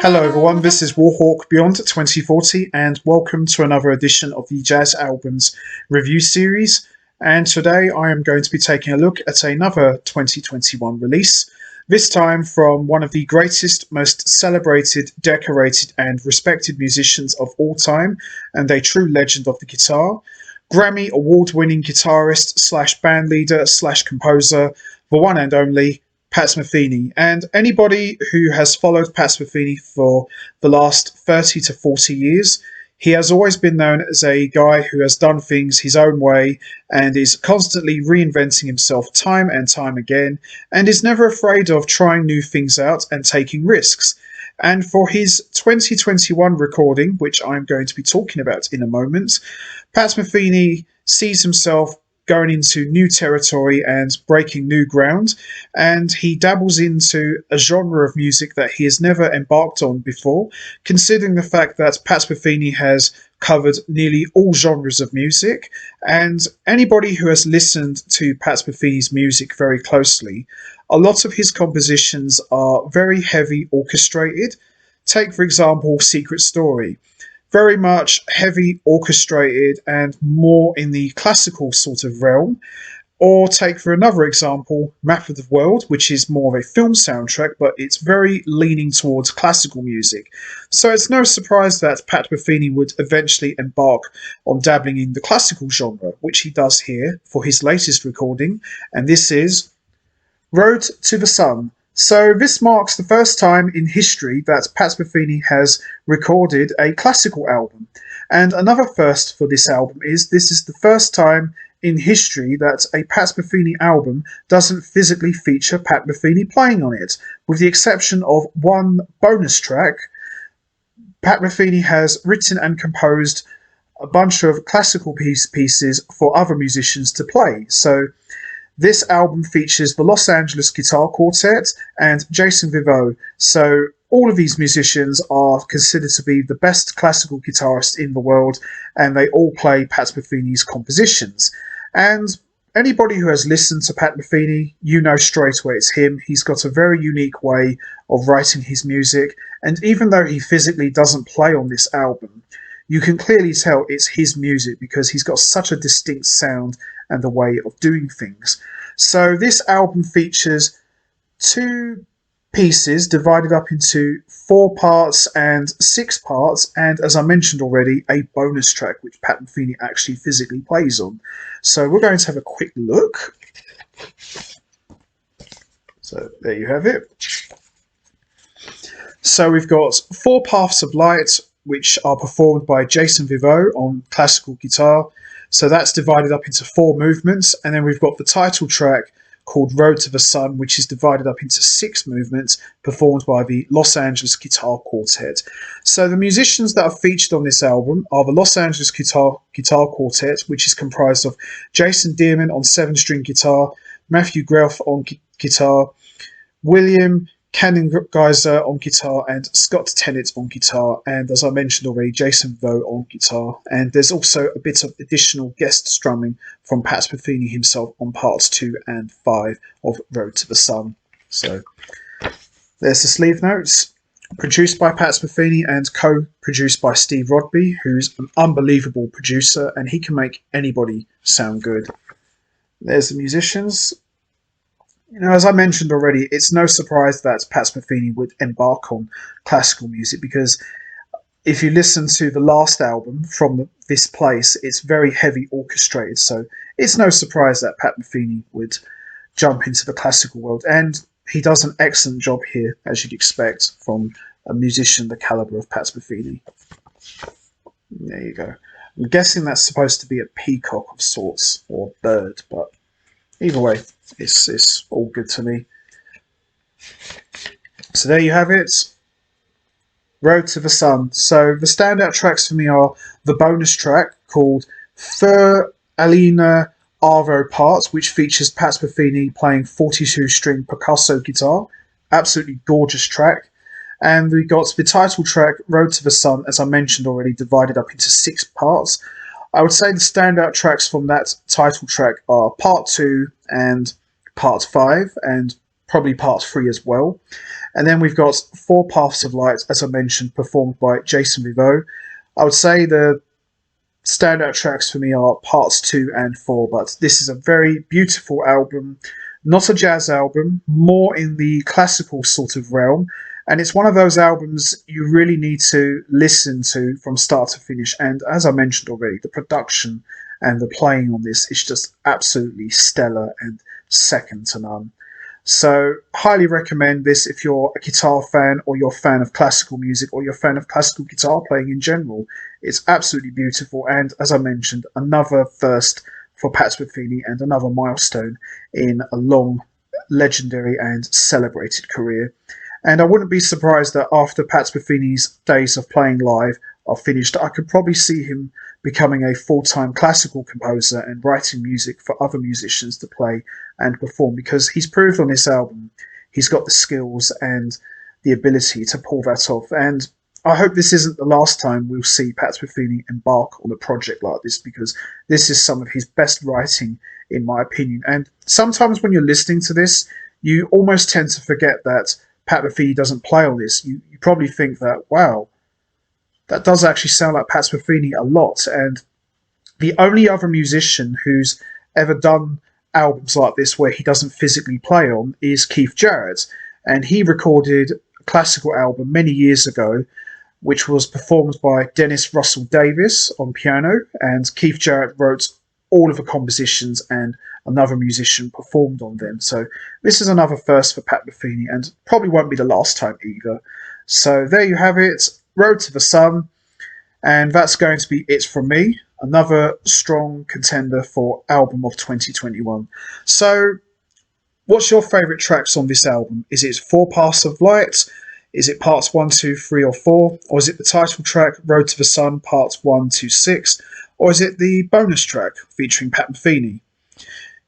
Hello everyone, this is Warhawk Beyond 2040 and welcome to another edition of the Jazz Albums review series. And today I am going to be taking a look at another 2021 release, this time from one of the greatest, most celebrated, decorated and respected musicians of all time and a true legend of the guitar, Grammy award-winning guitarist slash bandleader slash composer, the one and only Pat Metheny. And anybody who has followed Pat Metheny for the last 30 to 40 years, he has always been known as a guy who has done things his own way and is constantly reinventing himself time and time again and is never afraid of trying new things out and taking risks. And for his 2021 recording, which I'm going to be talking about in a moment, Pat Metheny sees himself going into new territory and breaking new ground, and he dabbles into a genre of music that he has never embarked on before, considering the fact that Pat Metheny has covered nearly all genres of music. And anybody who has listened to Pat Metheny's music very closely, a lot of his compositions are very heavy orchestrated. Take, for example, Secret Story. Very much heavy orchestrated and more in the classical sort of realm. Or take for another example, Map of the World, which is more of a film soundtrack, but it's very leaning towards classical music. So it's no surprise that Pat Metheny would eventually embark on dabbling in the classical genre, which he does here for his latest recording, and this is Road to the Sun. So this marks the first time in history that Pat Metheny has recorded a classical album. And another first for this album is this is the first time in history that a Pat Metheny album doesn't physically feature Pat Metheny playing on it. With the exception of one bonus track, Pat Metheny has written and composed a bunch of classical pieces for other musicians to play. So this album features the Los Angeles Guitar Quartet and Jason Vieaux. So all of these musicians are considered to be the best classical guitarists in the world, and they all play Pat Metheny's compositions. And anybody who has listened to Pat Metheny, you know straight away it's him. He's got a very unique way of writing his music, and even though he physically doesn't play on this album, you can clearly tell it's his music because he's got such a distinct sound and a way of doing things. So this album features two pieces divided up into 4 parts and 6 parts, and as I mentioned already, a bonus track which Pat Metheny actually physically plays on. So we're going to have a quick look. So there you have it. So we've got 4 Paths of Light, which are performed by Jason Vieaux on classical guitar. So that's divided up into 4 movements, and then we've got the title track called Road to the Sun, which is divided up into 6 movements, performed by the Los Angeles Guitar Quartet. So the musicians that are featured on this album are the Los Angeles Guitar Quartet, which is comprised of Jason Dearman on 7-string guitar, Matthew Greif on guitar, William Kanengiser on guitar, and Scott Tennant on guitar, and as I mentioned already, Jason Vieaux on guitar. And there's also a bit of additional guest strumming from Pat Metheny himself on parts 2 and 5 of Road to the Sun. So there's the sleeve notes, produced by Pat Metheny and co-produced by Steve Rodby, who's an unbelievable producer, and he can make anybody sound good. There's the musicians. You know, as I mentioned already, it's no surprise that Pat Metheny would embark on classical music because if you listen to the last album from this place, it's very heavy orchestrated. So it's no surprise that Pat Metheny would jump into the classical world. And he does an excellent job here, as you'd expect from a musician the caliber of Pat Metheny. There you go. I'm guessing that's supposed to be a peacock of sorts, or bird, but either way, it's all good to me. So there you have it. Road to the Sun. So the standout tracks for me are the bonus track called Für Alina Aro Part, which features Pat Metheny playing 42-string percussive guitar. Absolutely gorgeous track. And we got the title track, Road to the Sun, as I mentioned already, divided up into 6 parts. I would say the standout tracks from that title track are Part 2 and Part 5, and probably part 3 as well. And then we've got Four Paths of Light, as I mentioned, performed by Jason Vieaux. I would say the standout tracks for me are parts 2 and 4, but this is a very beautiful album, not a jazz album, more in the classical sort of realm, and it's one of those albums you really need to listen to from start to finish. And as I mentioned already, the production and the playing on this is just absolutely stellar and second to none. So highly recommend this if you're a guitar fan, or you're a fan of classical music, or you're a fan of classical guitar playing in general. It's absolutely beautiful, and as I mentioned, another first for Pat Metheny and another milestone in a long, legendary and celebrated career. And I wouldn't be surprised that after Pat Metheny's days of playing live are finished, I could probably see him becoming a full-time classical composer and writing music for other musicians to play and perform, because he's proved on this album he's got the skills and the ability to pull that off. And I hope this isn't the last time we'll see Pat Metheny embark on a project like this, because this is some of his best writing, in my opinion. And sometimes when you're listening to this, you almost tend to forget that Pat Metheny doesn't play on this. You probably think that, wow, that does actually sound like Pat Metheny a lot. And the only other musician who's ever done albums like this where he doesn't physically play on is Keith Jarrett. And he recorded a classical album many years ago, which was performed by Dennis Russell Davis on piano. And Keith Jarrett wrote all of the compositions, and another musician performed on them. So this is another first for Pat Metheny, and probably won't be the last time either. So there you have it. Road to the Sun, and that's going to be it from me. Another strong contender for album of 2021. So what's your favourite tracks on this album? Is it Four Paths of Light? Is it parts 1, 2, 3 or 4? Or is it the title track Road to the Sun parts 1 to 6? Or is it the bonus track featuring Pat Metheny?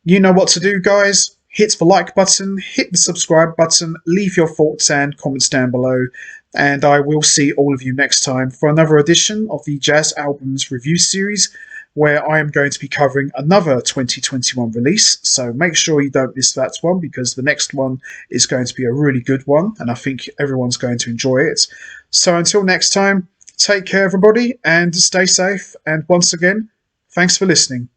You know what to do, guys. Hit the like button, hit the subscribe button, leave your thoughts and comments down below, and I will see all of you next time for another edition of the Jazz Albums Review Series, where I am going to be covering another 2021 release. So make sure you don't miss that one, because the next one is going to be a really good one, and I think everyone's going to enjoy it. So until next time, take care everybody, and stay safe, and once again, thanks for listening.